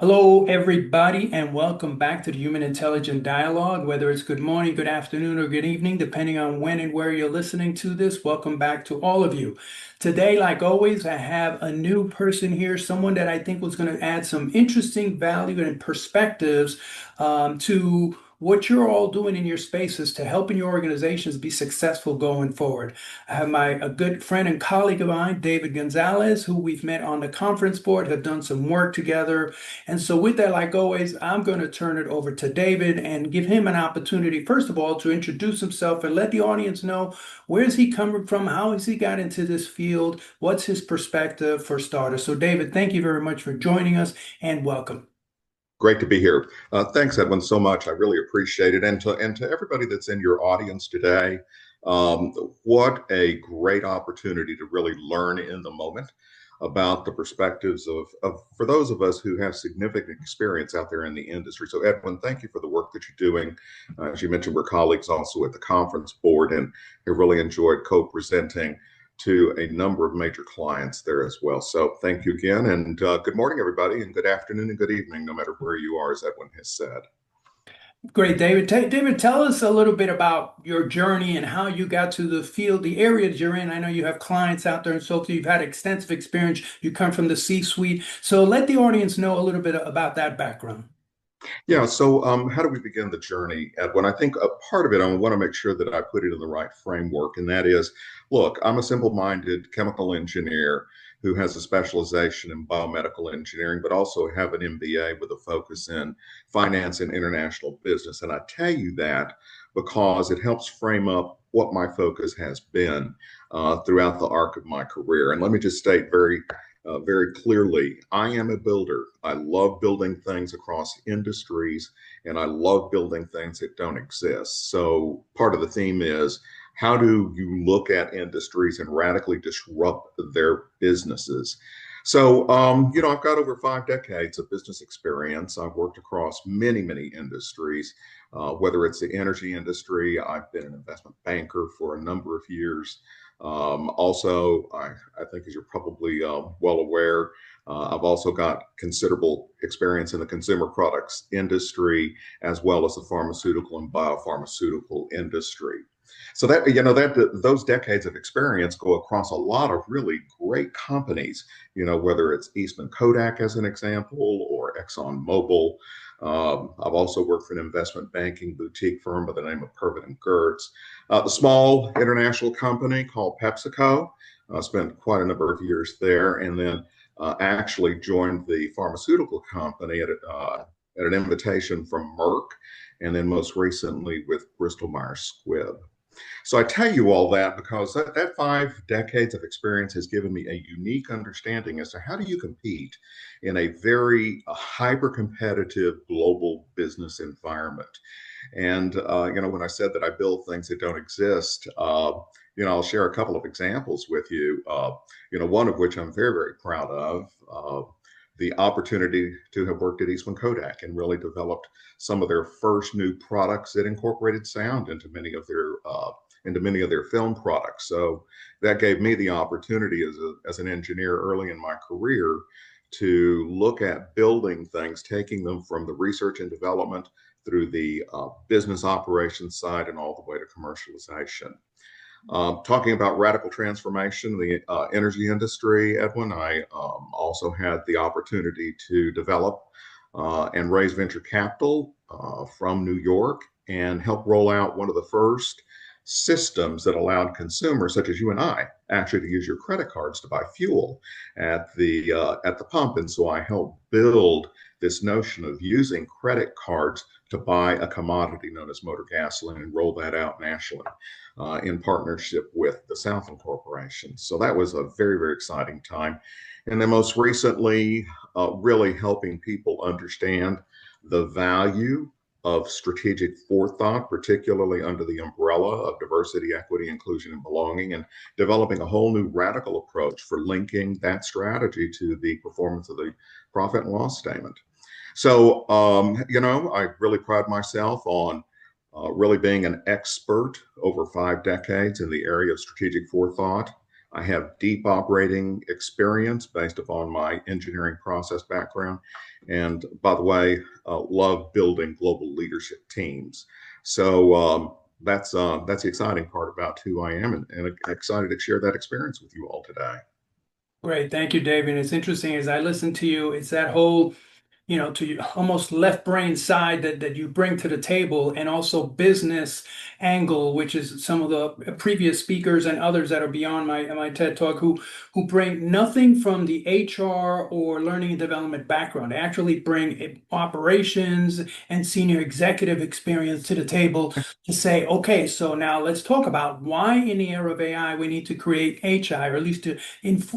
Hello, everybody, and welcome back to the Human Intelligent Dialogue. Whether it's good morning, good afternoon, or good evening, depending on when and where you're listening to this, welcome back to all of you. Today, like always, I have a new person here, someone that I think was going to add some interesting value and perspectives to what you're all doing in your spaces to helping your organizations be successful going forward. I have a good friend and colleague of mine, David Gonzalez, who we've met on the conference board, have done some work together, and so, with that, like always, I'm going to turn it over to David and give him an opportunity, first of all, to introduce himself and let the audience know where is he coming from, how has he got into this field, what's his perspective for starters. So, David, thank you very much for joining us and welcome. Great to be here. Thanks, Edwin, so much. I really appreciate it. And to everybody that's in your audience today, um, what a great opportunity to really learn in the moment about the perspectives of for those of us who have significant experience out there in the industry. So, Edwin, thank you for the work that you're doing. As you mentioned, we're colleagues also at the conference board, and have really enjoyed co-presenting to a number of major clients there as well. So thank you again, and good morning, everybody, and good afternoon and good evening, no matter where you are, as Edwin has said. Great, David. David, tell us a little bit about your journey and how you got to the field, the area that you're in. I know you have clients out there and so forth. You've had extensive experience. You come from the C-suite. So let the audience know a little bit about that background. Yeah, so how do we begin the journey, Edwin? I think a part of it, I want to make sure that I put it in the right framework, and that is, look, I'm a simple-minded chemical engineer who has a specialization in biomedical engineering, but also have an MBA with a focus in finance and international business. And I tell you that because it helps frame up what my focus has been throughout the arc of my career. And let me just state very clearly, I am a builder. I love building things across industries, and I love building things that don't exist. So part of the theme is, how do you look at industries and radically disrupt their businesses? So, I've got over 5 decades of business experience. I've worked across many, many industries, whether it's the energy industry. I've been an investment banker for a number of years. I think, as you're probably well aware, I've also got considerable experience in the consumer products industry, as well as the pharmaceutical and biopharmaceutical industry. So those decades of experience go across a lot of really great companies, whether it's Eastman Kodak as an example, or Exxon Mobil. I've also worked for an investment banking boutique firm by the name of Purvitt and Gertz. The small international company called PepsiCo. I spent quite a number of years there, and then actually joined the pharmaceutical company at an invitation from Merck, and then most recently with Bristol Myers Squibb. So I tell you all that because that 5 decades of experience has given me a unique understanding as to how do you compete in a very hyper competitive global business environment. And, when I said that I build things that don't exist, I'll share a couple of examples with you, one of which I'm very, very proud of. The opportunity to have worked at Eastman Kodak and really developed some of their first new products that incorporated sound into many of their film products. So that gave me the opportunity as an engineer early in my career to look at building things, taking them from the research and development through the business operations side and all the way to commercialization. Talking about radical transformation in the energy industry, Edwin, I also had the opportunity to develop and raise venture capital from New York and help roll out one of the first systems that allowed consumers, such as you and I, actually to use your credit cards to buy fuel at the pump. And so I helped build this notion of using credit cards to buy a commodity known as motor gasoline and roll that out nationally in partnership with the Southland Corporation. So that was a very, very exciting time. And then most recently, really helping people understand the value of strategic forethought, particularly under the umbrella of diversity, equity, inclusion, and belonging, and developing a whole new radical approach for linking that strategy to the performance of the profit and loss statement. So, I really pride myself on really being an expert over 5 decades in the area of strategic forethought. I have deep operating experience based upon my engineering process background. And by the way, love building global leadership teams. So that's the exciting part about who I am, and excited to share that experience with you all today. Great. Thank you, David. It's interesting as I listen to you, it's that whole to your almost left brain side that you bring to the table, and also business angle, which is some of the previous speakers and others that are beyond my TED Talk who bring nothing from the HR or learning and development background. They actually bring operations and senior executive experience to the table to say, okay, so now let's talk about why in the era of AI we need to create HI, or at least to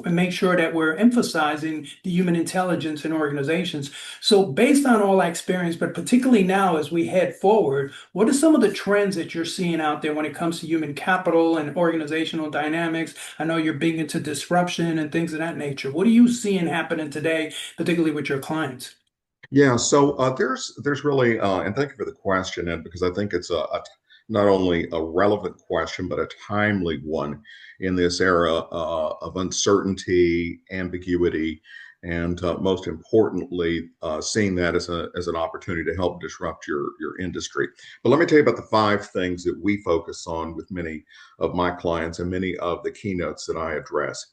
make sure that we're emphasizing the human intelligence in organizations. So based on all that experience, but particularly now as we head forward, what are some of the trends that you're seeing out there when it comes to human capital and organizational dynamics? I know you're big into disruption and things of that nature. What are you seeing happening today, particularly with your clients? Yeah, so there's really and thank you for the question, and because I think it's not only a relevant question but a timely one in this era of uncertainty, ambiguity, and most importantly, seeing that as an opportunity to help disrupt your industry. But let me tell you about the five things that we focus on with many of my clients and many of the keynotes that I address.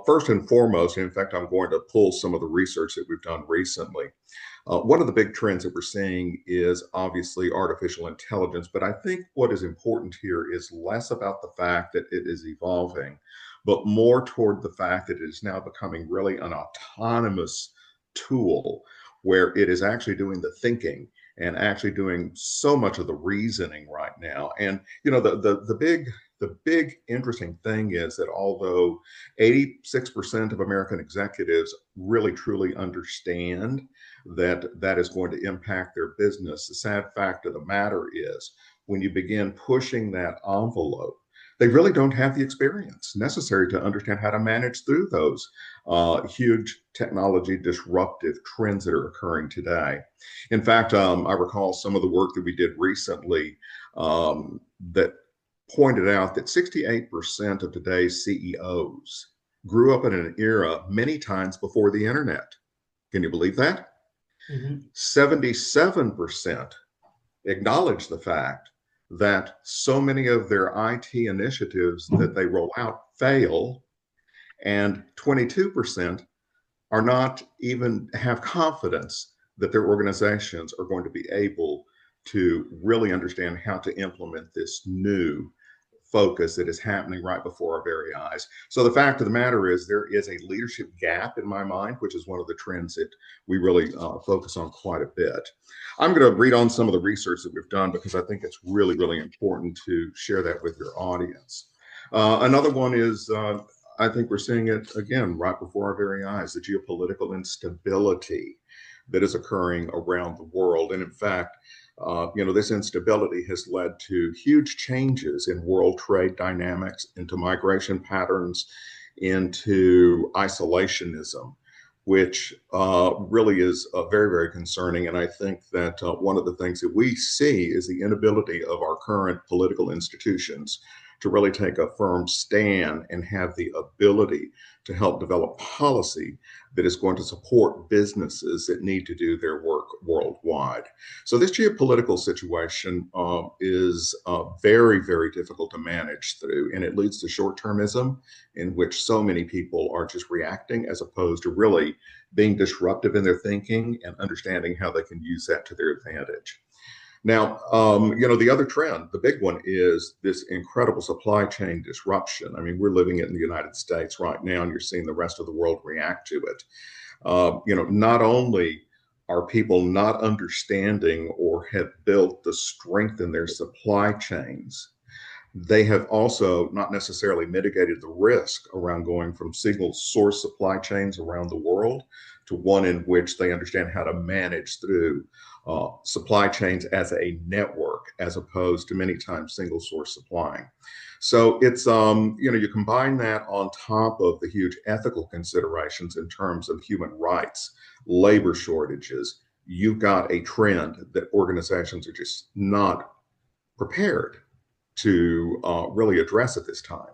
First and foremost, in fact, I'm going to pull some of the research that we've done recently. One of the big trends that we're seeing is obviously artificial intelligence, but I think what is important here is less about the fact that it is evolving, but more toward the fact that it is now becoming really an autonomous tool where it is actually doing the thinking and actually doing so much of the reasoning right now. And you know, the big interesting thing is that although 86% of American executives really truly understand that that is going to impact their business, the sad fact of the matter is when you begin pushing that envelope, they really don't have the experience necessary to understand how to manage through those huge technology disruptive trends that are occurring today. In fact, I recall some of the work that we did recently that pointed out that 68% of today's CEOs grew up in an era many times before the internet. Can you believe that? Mhm. 77% acknowledge the fact that so many of their IT initiatives that they roll out fail, and 22% are not even have confidence that their organizations are going to be able to really understand how to implement this new focus that is happening right before our very eyes. So the fact of the matter is there is a leadership gap in my mind, which is one of the trends that we really focus on quite a bit. I'm going to read on some of the research that we've done because I think it's really, really important to share that with your audience. Another one is I think we're seeing it again right before our very eyes, the geopolitical instability that is occurring around the world. And in fact, this instability has led to huge changes in world trade dynamics, into migration patterns, into isolationism, which really is very, very concerning. And I think that one of the things that we see is the inability of our current political institutions to really take a firm stand and have the ability to help develop policy that is going to support businesses that need to do their work worldwide. So this geopolitical situation is very, very difficult to manage through, and it leads to short-termism in which so many people are just reacting as opposed to really being disruptive in their thinking and understanding how they can use that to their advantage. Now, the other trend, the big one, is this incredible supply chain disruption. I mean, we're living it in the United States right now, and you're seeing the rest of the world react to it. Not only are people not understanding or have built the strength in their supply chains, they have also not necessarily mitigated the risk around going from single source supply chains around the world to one in which they understand how to manage through supply chains as a network as opposed to many times single source supplying. So it's, you combine that on top of the huge ethical considerations in terms of human rights, labor shortages. You've got a trend that organizations are just not prepared to really address at this time.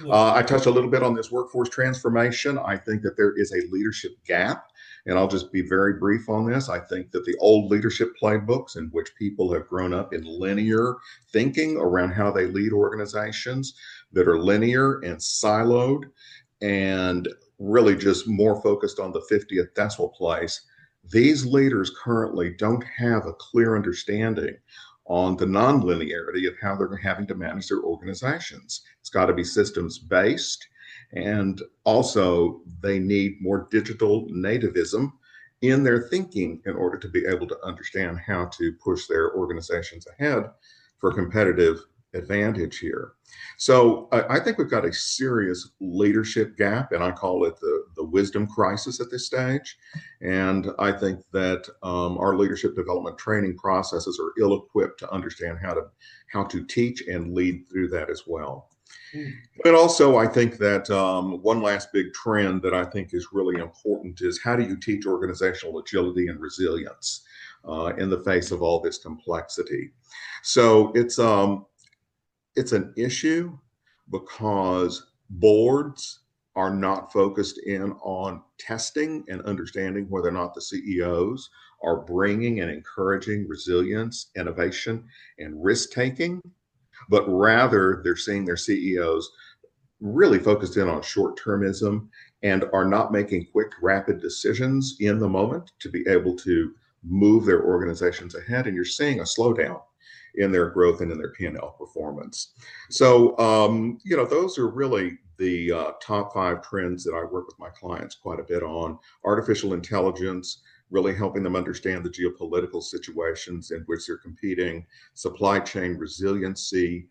Yeah. I touched a little bit on this workforce transformation. I think that there is a leadership gap, and I'll just be very brief on this. I think that the old leadership playbooks, in which people have grown up in linear thinking around how they lead organizations that are linear and siloed and really just more focused on the 50th decimal place, these leaders currently don't have a clear understanding on the nonlinearity of how they're having to manage their organizations. It's got to be systems based. And also, they need more digital nativism in their thinking in order to be able to understand how to push their organizations ahead for competitive advantage here. So I think we've got a serious leadership gap, and I call it the wisdom crisis at this stage. And I think that our leadership development training processes are ill-equipped to understand how to teach and lead through that as well. Mm. But also, I think that one last big trend that I think is really important is how do you teach organizational agility and resilience in the face of all this complexity? So it's an issue because boards are not focused in on testing and understanding whether or not the CEOs are bringing and encouraging resilience, innovation, and risk taking, but rather they're seeing their CEOs really focused in on short termism and are not making quick, rapid decisions in the moment to be able to move their organizations ahead. And you're seeing a slowdown in their growth and in their P&L performance. So, those are really the top 5 trends that I work with my clients quite a bit on. Artificial intelligence, really helping them understand the geopolitical situations in which they're competing, supply chain resiliency,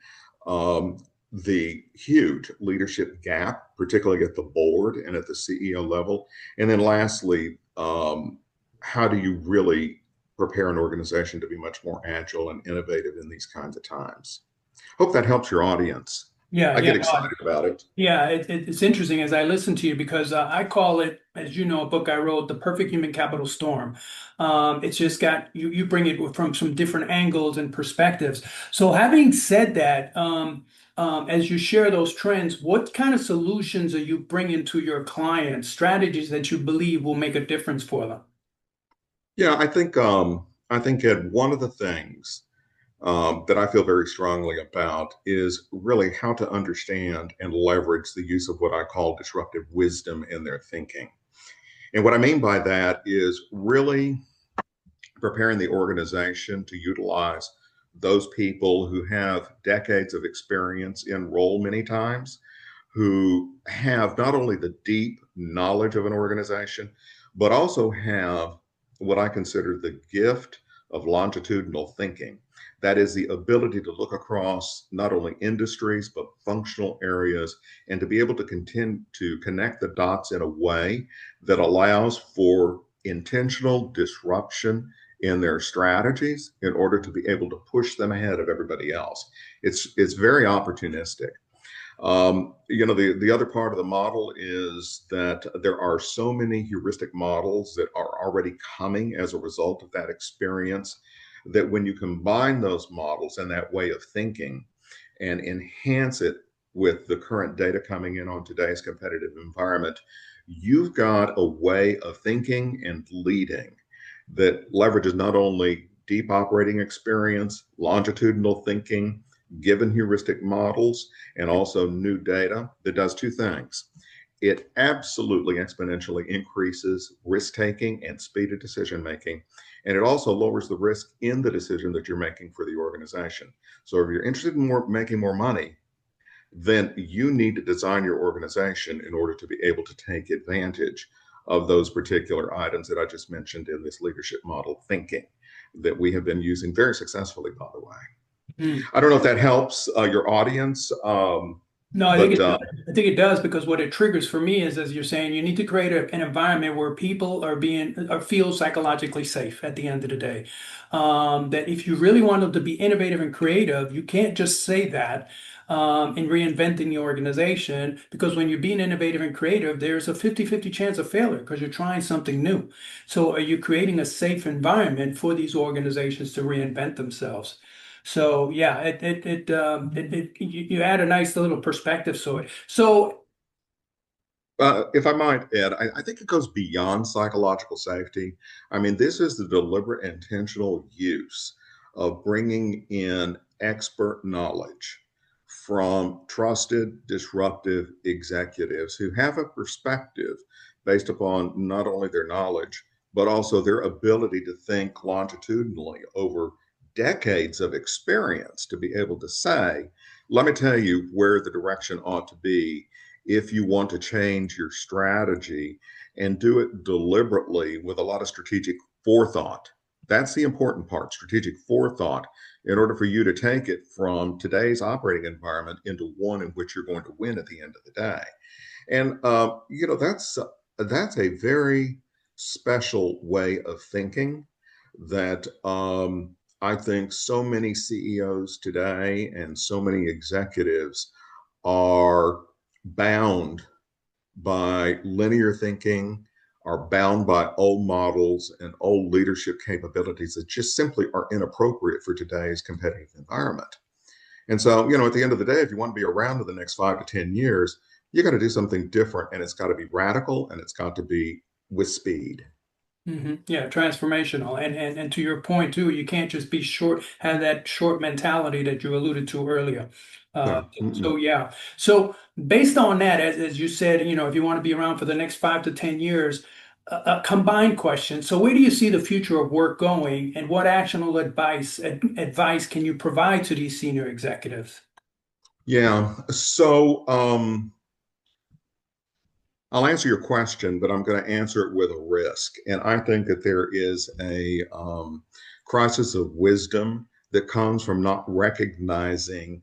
um, the huge leadership gap, particularly at the board and at the CEO level. And then lastly, how do you really prepare an organization to be much more agile and innovative in these kinds of times? Hope that helps your audience. Yeah, I yeah, get no, excited about it. yeah. It's interesting as I listen to you because I call it, as you know, a book I wrote, "The Perfect Human Capital Storm." It's just got you bring it from some different angles and perspectives. So, having said that, as you share those trends, what kind of solutions are you bringing to your clients? Strategies that you believe will make a difference for them? Yeah, I think Ed, one of the things that I feel very strongly about is really how to understand and leverage the use of what I call disruptive wisdom in their thinking. And what I mean by that is really preparing the organization to utilize those people who have decades of experience in role many times, who have not only the deep knowledge of an organization, but also have what I consider the gift of longitudinal thinking. That is the ability to look across not only industries, but functional areas, and to be able to continue to connect the dots in a way that allows for intentional disruption in their strategies in order to be able to push them ahead of everybody else. It's very opportunistic. The other part of the model is that there are so many heuristic models that are already coming as a result of that experience that when you combine those models and that way of thinking and enhance it with the current data coming in on today's competitive environment, you've got a way of thinking and leading that leverages not only deep operating experience, longitudinal thinking, given heuristic models, and also new data that does 2 things. It absolutely exponentially increases risk taking and speed of decision making. And it also lowers the risk in the decision that you're making for the organization. So if you're interested in making more money, then you need to design your organization in order to be able to take advantage of those particular items that I just mentioned in this leadership model thinking that we have been using very successfully, by the way. Hmm. I don't know if that helps your audience, No, I think but it does. I think it does because what it triggers for me is, as you're saying, you need to create an environment where people are being or feel psychologically safe at the end of the day. That if you really want them to be innovative and creative, you can't just say that in reinventing the organization because when you're being innovative and creative, there's a 50-50 chance of failure because you're trying something new. So are you creating a safe environment for these organizations to reinvent themselves? So yeah, you add a nice little perspective to it. So If I might add, I think it goes beyond psychological safety. I mean, this is the deliberate, intentional use of bringing in expert knowledge from trusted, disruptive executives who have a perspective based upon not only their knowledge, but also their ability to think longitudinally over decades of experience to be able to say, let me tell you where the direction ought to be if you want to change your strategy and do it deliberately with a lot of strategic forethought. That's the important part, strategic forethought, in order for you to take it from today's operating environment into one in which you're going to win at the end of the day. And that's a very special way of thinking that I think so many CEOs today and so many executives are bound by linear thinking, are bound by old models and old leadership capabilities that just simply are inappropriate for today's competitive environment. And so, at the end of the day, if you want to be around in the next 5 to 10 years, you got to do something different, and it's got to be radical, and it's got to be with speed. Yeah, transformational. And to your point too, you can't just be short, have that short mentality that you alluded to earlier. Uh, No, so mm-mm. yeah. So based on that, as you said, if you want to be around for the next 5 to 10 years, a combined question. So where do you see the future of work going, and what actionable advice can you provide to these senior executives? Yeah. So I'll answer your question, but I'm going to answer it with a risk. And I think that there is a crisis of wisdom that comes from not recognizing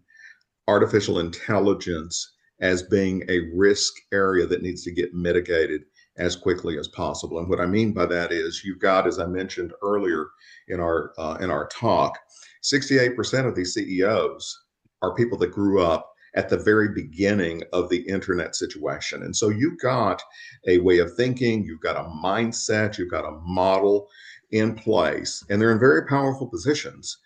artificial intelligence as being a risk area that needs to get mitigated as quickly as possible. And what I mean by that is you've got, as I mentioned earlier in our talk, 68% of these CEOs are people that grew up at the very beginning of the internet situation. And so you've got a way of thinking, you've got a mindset, you've got a model in place, and they're in very powerful positions.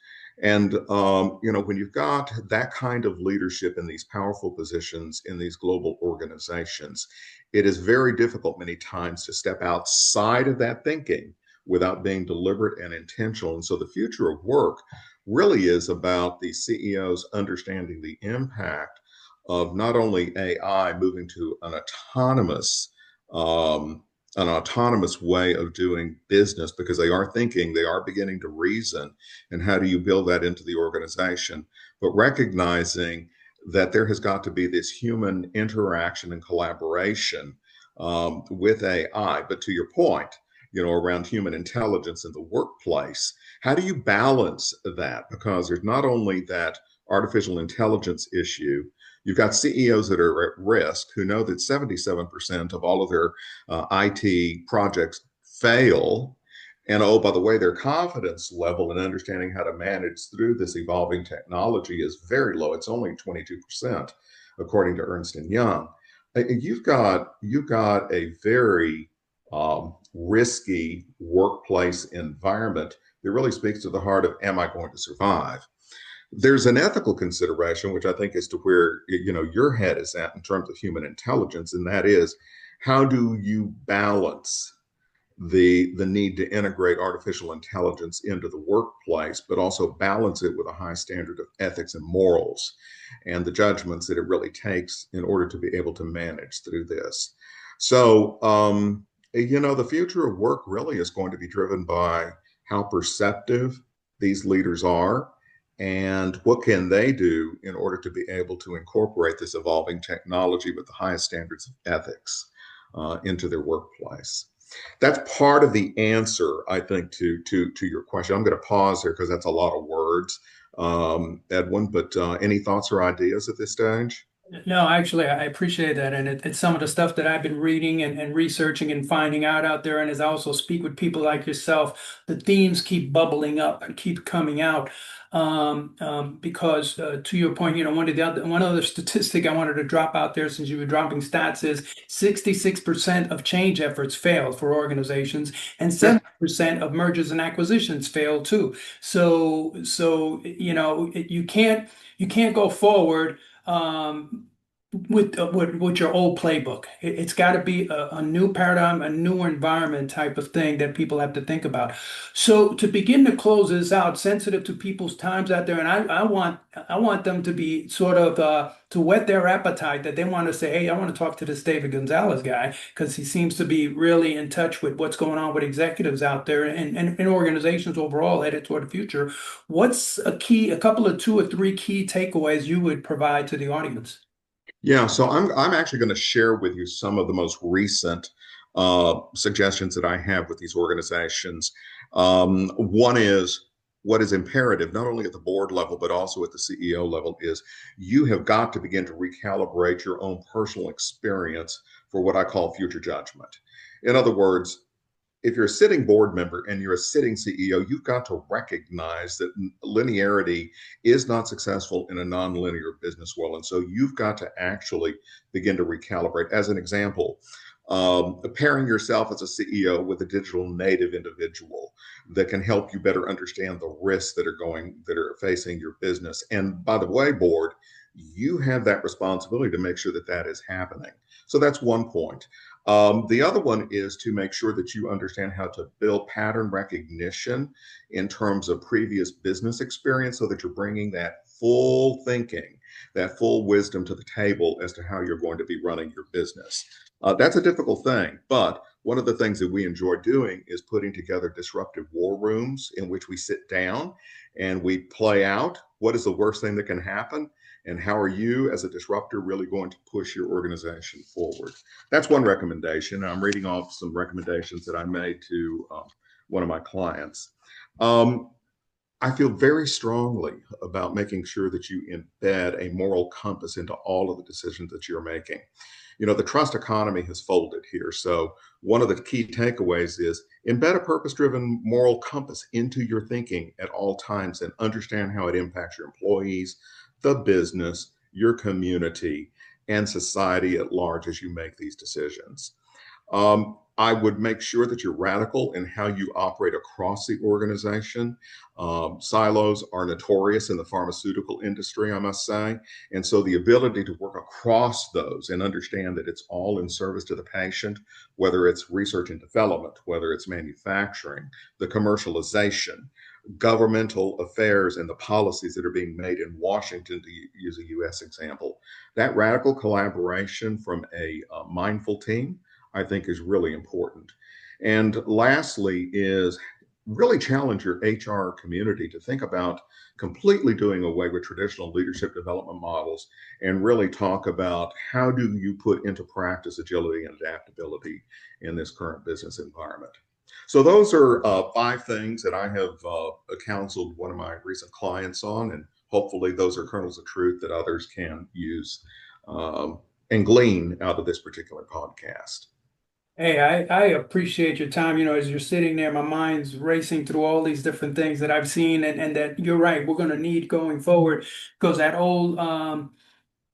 And when you've got that kind of leadership in these powerful positions in these global organizations, it is very difficult many times to step outside of that thinking without being deliberate and intentional. And so the future of work really is about the CEOs understanding the impact of not only AI moving to um, an autonomous way of doing business because they are thinking, they are beginning to reason, and how do you build that into the organization, but recognizing that there has got to be this human interaction and collaboration with AI. But to your point, around human intelligence in the workplace, how do you balance that? Because there's not only that artificial intelligence issue, you've got CEOs that are at risk who know that 77% of all of their IT projects fail. And oh, by the way, their confidence level in understanding how to manage through this evolving technology is very low. It's only 22%, according to Ernst and Young. You've got a very risky workplace environment that really speaks to the heart of, am I going to survive? There's an ethical consideration, which I think is to where your head is at in terms of human intelligence, and that is, how do you balance the need to integrate artificial intelligence into the workplace, but also balance it with a high standard of ethics and morals and the judgments that it really takes in order to be able to manage through this. So, the future of work really is going to be driven by how perceptive these leaders are and what can they do in order to be able to incorporate this evolving technology with the highest standards of ethics into their workplace. That's part of the answer, I think, to your question. I'm going to pause here because that's a lot of words, Edwin. But any thoughts or ideas at this stage? No, actually, I appreciate that. And it's some of the stuff that I've been reading and researching and finding out there. And as I also speak with people like yourself, the themes keep bubbling up and keep coming out. Because to your point, one other statistic I wanted to drop out there since you were dropping stats is 66% of change efforts fail for organizations and Yeah. 70% of mergers and acquisitions fail too. You can't go forward with your old playbook. It's got to be a new paradigm, a new environment type of thing that people have to think about. So to begin to close this out, sensitive to people's times out there, and I want them to be sort of to whet their appetite that they want to say, hey, I want to talk to this David Gonzalez guy because he seems to be really in touch with what's going on with executives out there and organizations overall headed toward the future. What's a couple of two or three key takeaways you would provide to the audience? Yeah, so I'm actually going to share with you some of the most recent suggestions that I have with these organizations. One is what is imperative, not only at the board level, but also at the CEO level, is you have got to begin to recalibrate your own personal experience for what I call future judgment. In other words, if you're a sitting board member and you're a sitting CEO, you've got to recognize that linearity is not successful in a nonlinear business world. And so you've got to actually begin to recalibrate. As an example, pairing yourself as a CEO with a digital native individual that can help you better understand the risks that are facing your business. And by the way, board, you have that responsibility to make sure that that is happening. So that's one point. The other one is to make sure that you understand how to build pattern recognition in terms of previous business experience so that you're bringing that full thinking, that full wisdom to the table as to how you're going to be running your business. That's a difficult thing, but one of the things that we enjoy doing is putting together disruptive war rooms in which we sit down and we play out what is the worst thing that can happen and how are you as a disruptor really going to push your organization forward. That's one recommendation. I'm reading off some recommendations that I made to one of my clients. Um, I feel very strongly about making sure that you embed a moral compass into all of the decisions that you're making. You know, the trust economy has folded here. So, one of the key takeaways is embed a purpose driven moral compass into your thinking at all times and understand how it impacts your employees, the business, your community, and society at large as you make these decisions. I would make sure that you're radical in how you operate across the organization. Silos are notorious in the pharmaceutical industry, I must say. And so the ability to work across those and understand that it's all in service to the patient, whether it's research and development, whether it's manufacturing, the commercialization, governmental affairs, and the policies that are being made in Washington, to use a US example, that radical collaboration from a mindful team I think is really important. And lastly, is really challenge your HR community to think about completely doing away with traditional leadership development models and really talk about how do you put into practice agility and adaptability in this current business environment. So those are five things that I have counseled one of my recent clients on, and hopefully those are kernels of truth that others can use and glean out of this particular podcast. Hey, I appreciate your time. As you're sitting there, my mind's racing through all these different things that I've seen, and that you're right, we're going to need going forward because that old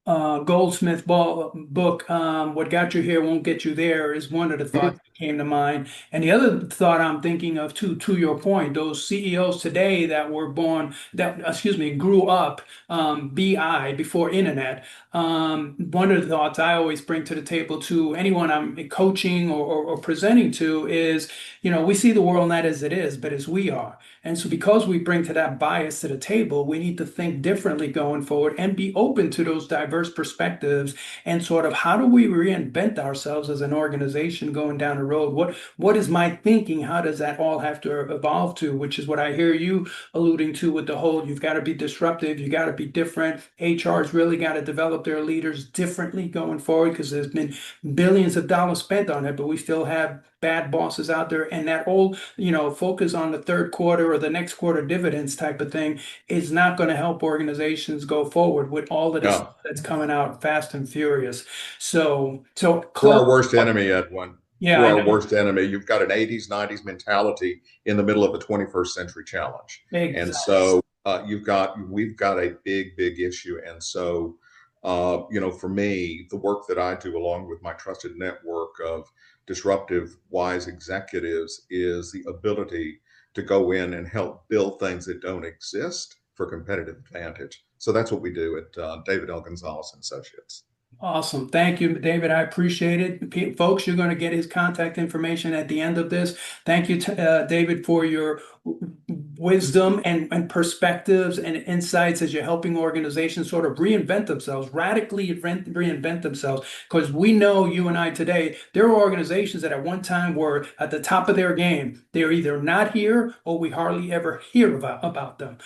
Goldsmith book, What Got You Here Won't Get You There, is one of the thoughts Mhm. that came to mind. And the other thought I'm thinking of, too, to your point, those CEOs today that were born, excuse me, grew up BI, before internet. One of the thoughts I always bring to the table to anyone I'm coaching or presenting to is, we see the world not as it is, but as we are. And so, because we bring to that bias to the table, we need to think differently going forward and be open to those diverse perspectives and sort of how do we reinvent ourselves as an organization going down the road? What is my thinking? How does that all have to evolve to? Which is what I hear you alluding to with the whole, you've got to be disruptive, you got to be different. HR's really got to develop their leaders differently going forward because there's been billions of dollars spent on it, but we still have bad bosses out there. And that whole, focus on the third quarter or the next quarter dividends type of thing is not going to help organizations go forward with all of this No, that's coming out fast and furious. So we're close. our worst enemy, Edwin. Yeah, We're I our know. worst enemy. You've got an 80s, 90s mentality in the middle of a 21st century challenge. And Exactly. so we've got a big, big issue. And so, for me, the work that I do along with my trusted network of disruptive, wise executives is the ability to go in and help build things that don't exist for competitive advantage. So that's what we do at David L. Gonzales Associates. Awesome. Thank you, David. I appreciate it. Folks, you're going to get his contact information at the end of this. Thank you, David, for your wisdom and perspectives and insights as you're helping organizations sort of reinvent themselves, radically reinvent themselves. Because we know, you and I today, there are organizations that at one time were at the top of their game. They're either not here or we hardly ever hear about them,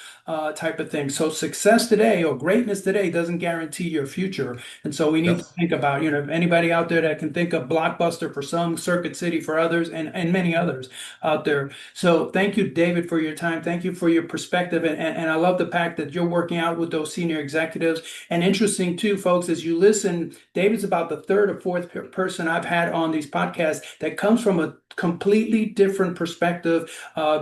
type of thing. So success today or greatness today doesn't guarantee your future. And so we need to Yes. think about, anybody out there that can think of Blockbuster for some, Circuit City for others, and many others out there. So thank you, David, for your time. Thank you for your perspective. And I love the fact that you're working out with those senior executives. And interesting too, folks, as you listen, David's about the third or fourth person I've had on these podcasts that comes from a completely different perspective,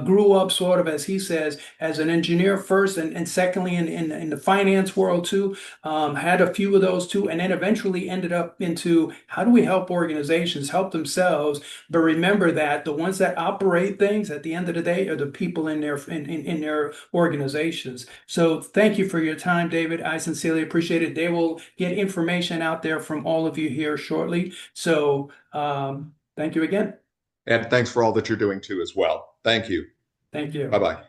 grew up sort of, as he says, as an engineer first and secondly in the finance world too, had a few of those too, and then eventually ended up into how do we help organizations help themselves, but remember that the ones that operate things at the end of the day are the people in their organizations. So thank you for your time, David. I sincerely appreciate it. They will get information out there from all of you here shortly. So thank you again. And thanks for all that you're doing too as well. Thank you. Thank Bye you. bye.